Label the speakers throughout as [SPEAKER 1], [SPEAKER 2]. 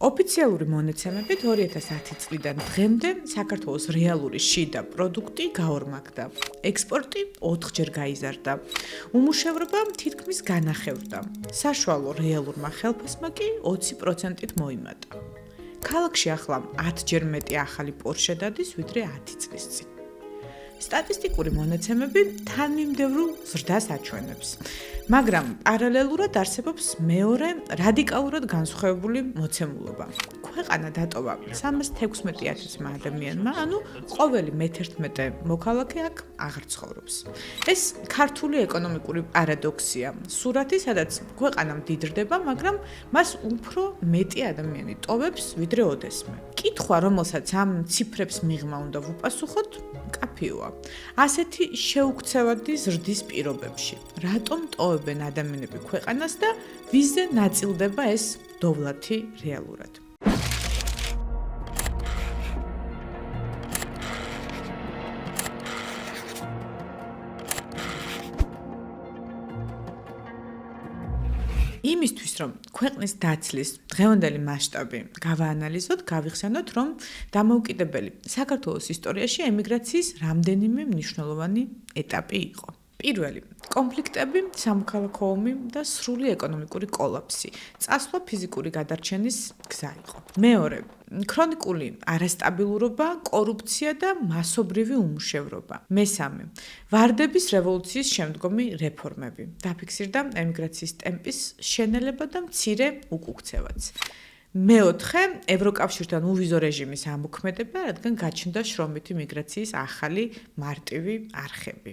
[SPEAKER 1] ოფიციალური მონაცემებით 2010 წლიდან დღემდე საქართველოს რეალური შიდა პროდუქტი გაორმაგდა. ექსპორტი 4-ჯერ გაიზარდა. უმუშევრობა თითქმის განახევრდა. საშუალო რეალურმა ხელფასმა კი 20%-ით მოიმატა. ქალაქში ახლა 10-ჯერ მეტი ახალი პორშე დადის, ვიდრე 10 წლის წინ. სტატისტიკური მონაცემები თანმიმდევრულ ზრდას აჩვენებს, მაგრამ პარალელურად არსებობს მეორე რადიკალურად განსხვავებული მოცემულობა. ქვეყანა დატოვა 316,000 ადამიანმა, ანუ ყოველი მე-11 მოქალაქე აქ აღარ ცხოვრობს. ეს ქართული ეკონომიკური პარადოქსია. სურათი, სადაც ქვეყანა მდიდრდება, მაგრამ მას უფრო მეტი ადამიანი ტოვებს, ვიდრე ოდესმე. კითხვა, რომელსაც ამ ციფრებს მიღმა უნდა ვუპასუხოთ, კაფეოა. ასეთი შეუქცევადი ზრდის პირობებში, რატომ ტოვებენ ადამიანები ქვეყანას და ვიზზე ნაწილდება ეს დოვლათი რეალურად? იმისთვის, რომ ქვეყნის დაცლის დღევანდელი მასშტაბი გავაანალიზოთ, გავიხსენოთ, რომ დამოუკიდებელი საქართველოს ისტორიაში ემიგრაციის რამდენიმე მნიშვნელოვანი ეტაპი იყო. პირველი, კონფლიქტები, სამოქალაქო ომი და სრული ეკონომიკური კოლაფსი, წასვლა ფიზიკური გადარჩენის გზა იყო. მეორე, ქრონიკული არასტაბილურობა, კორუფცია და მასობრივი უმუშევრობა. მესამე, ვარდების რევოლუციის შემდგომი რეფორმები. დაფიქსირდა ემიგრაციის ტემპის შენელება და მცირე უკუქცევაც. მეოთხე, ევროკავშირთან უვიზო რეჟიმის ამოქმედება, რადგან გაჩნდა შრომითი მიგრაციის ახალი მარტივი არხები.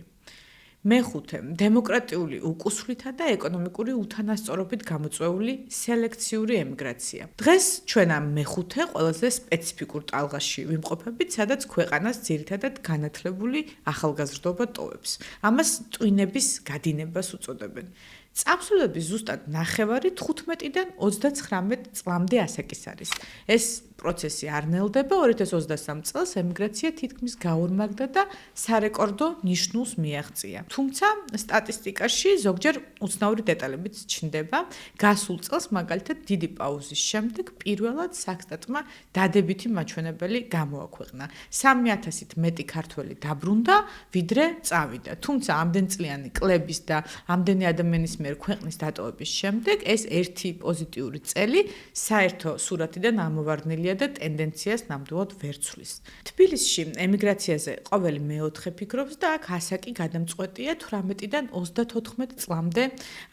[SPEAKER 1] მეხუთე, დემოკრატიული უკუსვლითა და ეკონომიკური უთანასწორობით გამოწვეული სელექციური ემიგრაცია. დღეს ჩვენ ამ მეხუთე ყველაზე სპეციფიკურ ტალღაში ვიმყოფებით, სადაც ქვეყანას ძირითადად განათლებული ახალგაზრდობა ტოვებს. ამას ტვინების გადინებას უწოდებენ. წამსვლელების ზუსტად ნახევარი 15-დან 39 წლამდე ასაკის არის. ეს პროცესი არ ნელდება, 2023 წელს ემიგრაცია თითქმის გაორმაგდა და სარეკორდო ნიშნულს მიაღწია. თუმცა სტატისტიკაში ზოგჯერ უცნაური დეტალებიც ჩნდება. გასულ წელს მაგალითად დიდი პაუზის შემდეგ პირველად საქსტატმა დადებითი მაჩვენებელი გამოაქვეყნა. 3,000-ით მეტი ქართველი დაბრუნდა, ვიდრე წავიდა. თუმცა ამდენწლიანი კლების და ამდენი ადამიანის მიერ ქვეყნის დატოვების შემდეგ ეს ერთი პოზიტიური წელი საერთო სურათიდან ამოვარდნილია და ტენდენციას ნამდვილად ვერ ცვლის. თბილისში ემიგრაციაზე ყოველი მეოთხე ფიქრობს და აქ ასაკი გადამწყვეტია 18-დან 34 წლამდე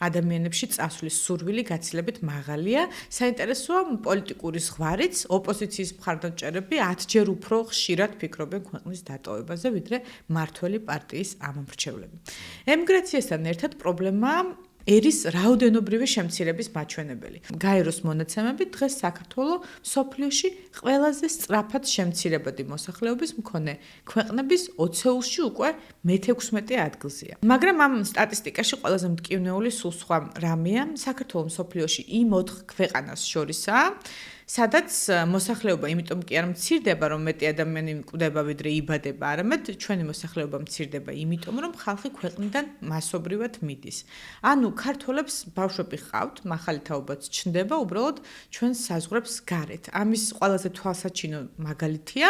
[SPEAKER 1] ადამიანებში წასვლის სურვილი გაცილებით მაღალია. საინტერესოა პოლიტიკური ზღვარიც, ოპოზიციის მხარდამჭერები 10-ჯერ უფრო ხშირად ფიქრობენ ქვეყნის დატოვებაზე, ვიდრე მმართველი პარტიის ამომრჩევლები. ემიგრაციასთან ერთად პრობლემაა ერის რაოდენობრივი შემცირების მაჩვენებელი. გაეროს მონაცემებით დღეს საქართველო მსოფლიოში ყველაზე სწრაფად შემცირებადი მოსახლეობის მქონე ქვეყნების 20-ში უკვე მე-16 ადგილზეა. მაგრამ ამ სტატისტიკაში ყველაზე მტკივნეული სულ სხვა რამეა, საქართველო მსოფლიოში იმ 4 ქვეყანას შორისაა, სადაც მოსახლეობა იმიტომ კი არ მცირდება, რომ მეტი ადამიანი მკვდება, ვიდრე იბადება, არამედ ჩვენი მოსახლეობა მცირდება იმიტომ, რომ ხალხი ქვეყნიდან მასობრივად მიდის. ანუ ქართველებს ბავშვები ჰყავთ, მაღალი თაობაც ჩნდება უბრალოდ ჩვენს საზღვრებს გარეთ. ამის ყველაზე თვალსაჩინო მაგალითია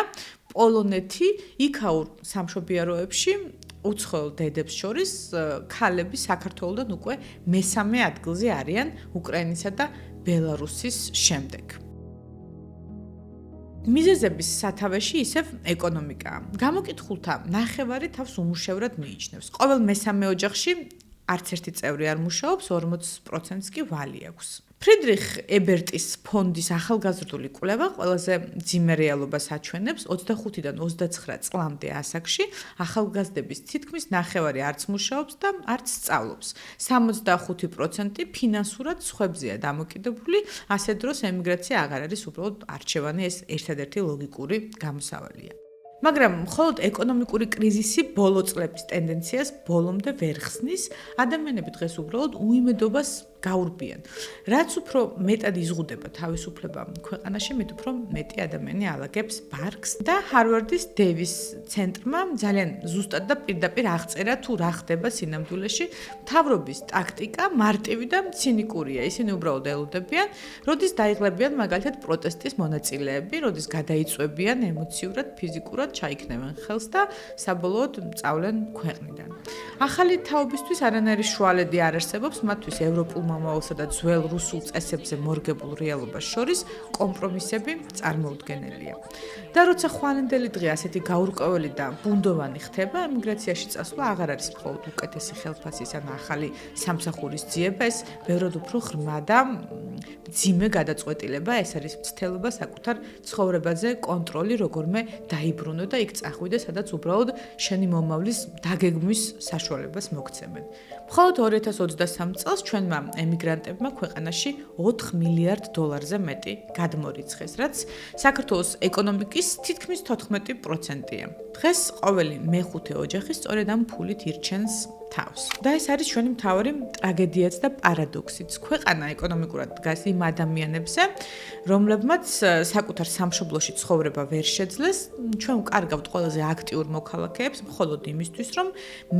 [SPEAKER 1] პოლონეთი, იქაურ სამშობიაროებში უცხოელ დედებს შორის ქალები საქართველოდან უკვე მე-3 ადგილზე არიან უკრაინისა და ბელარუსის შემდეგ. მიზეზების სათავეში ისევ ეკონომიკაა. გამოკითხულთა ნახევარი თავს უმუშევრად მიიჩნევს. ყოველ მე-3 ოჯახში არც ერთი წევრი არ მუშაობს, 40%-ს კი ვალი აქვს. ფრიდრიხ ებერტის ფონდის ახალგაზრდული კვლევა ყველაზე მძიმე რეალობას აჩვენებს 25-დან 29 წლამდე ასაკში ახალგაზრდების თითქმის ნახევარი არც მუშაობს და არც სწავლობს. 65% ფინანსურად სხვებზეა დამოკიდებული, ასე დროს ემიგრაცია აღარ არის უბრალოდ არჩევანი, ეს ერთადერთი ლოგიკური გამოსავალია. მაგრამ მხოლოდ ეკონომიკური კრიზისი ბოლო წლების ტენდენციას ბოლომდე ვერ ხსნის, ადამიანები დღეს უბრალოდ უიმედობას გაურბიან. რაც უფრო მეტად იზღუდება თავისუფლება ქვეყანაში, მით უფრო მეტი ადამიანი ალაგებს ბარგს და ჰარვარდის დევის ცენტრმა ძალიან ზუსტად და პირდაპირ აღწერა თუ რა ხდება სინამდვილეში. მთავრობის ტაქტიკა მარტივი და ცინიკურია. ისინი უბრალოდ ელოდებიან, როდის დაიღლებიან მაგალითად პროტესტის მონაწილეები, როდის გადაიწვევიან ემოციურად, ფიზიკურად ჩაიქნევენ ხელს და საბოლოოდ წავლენ ქვეყნიდან. ახალი თაობისთვის არანაირი შუალედი არ არსებობს მათთვის ევროპულ მომავალსა და ძველ რუსულ წესებზე მორგებულ რეალობას შორის კომპრომისები წარმოუდგენელია. და როცა ხვალინდელი დღე ასეთი გაურკვეველი და ბუნდოვანი ხდება, ემიგრაციაში წასვლა აღარ არის მხოლოდ უკეთესი ხელფასის ან ახალი სამსახურის ძიება, ეს ბევრად უფრო ღრმა და მძიმე გადაწყვეტილება, ეს არის მცდელობა საკუთარ ცხოვრებაზე კონტროლი როგორმე დაიბრუნო და იქ წახვიდე, სადაც უბრალოდ შენი მომავლის დაგეგმვის საშუალებას მოგცემენ. მხოლოდ 2023 წელს ჩვენმა ემიგრანტებმა ქვეყანაში 4 მილიარდ დოლარზე მეტი გადმორიცხეს, რაც საქართველოს ეკონომიკის თითქმის 14%-ია. დღეს ყოველი მეხუთე ოჯახი სწორედ ამ ფულით ირჩენს თავს. და ეს არის ჩვენი მთავარი ტრაგედიაც და პარადოქსიც. ქვეყანა ეკონომიკურად დგას იმ ადამიანებზე, რომლებმაც საკუთარ სამშობლოში ცხოვრება ვერ შეძლეს. ჩვენ ვკარგავთ ყველაზე აქტიურ მოქალაქეებს, მხოლოდ იმისთვის, რომ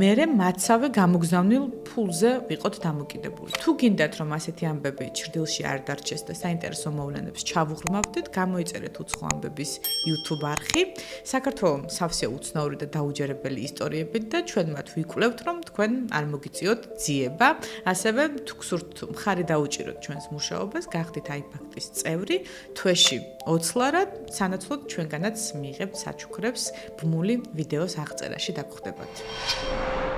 [SPEAKER 1] მერე მათსავე გამოგზავნილ ფულზე ვიყოთ დამოკიდებული. თუ გინდათ, რომ ასეთი ამბები ჩრდილში არ დარჩეს და საინტერესო მოვლენებს ჩავუღრმავდეთ, გამოიწერეთ უცხო ამბების YouTube არხი. საქართველოს სავსე უცნაური და დაუჯერებელი ისტორიებით და ჩვენ მათ ვიკვლევთ, რომ თქვენ არ მოგიწიოთ ძიება, ასევე თუ გსურთ მხარი დაუჭიროთ ჩვენს მუშაობას, გახდით iPact-ის წევრი, თვეში 20 ლარად, სანაცვლოდ ჩვენგანაც მიიღებთ საჩუქრებს ბმული ვიდეოს აღწერაში დაგხვდებათ.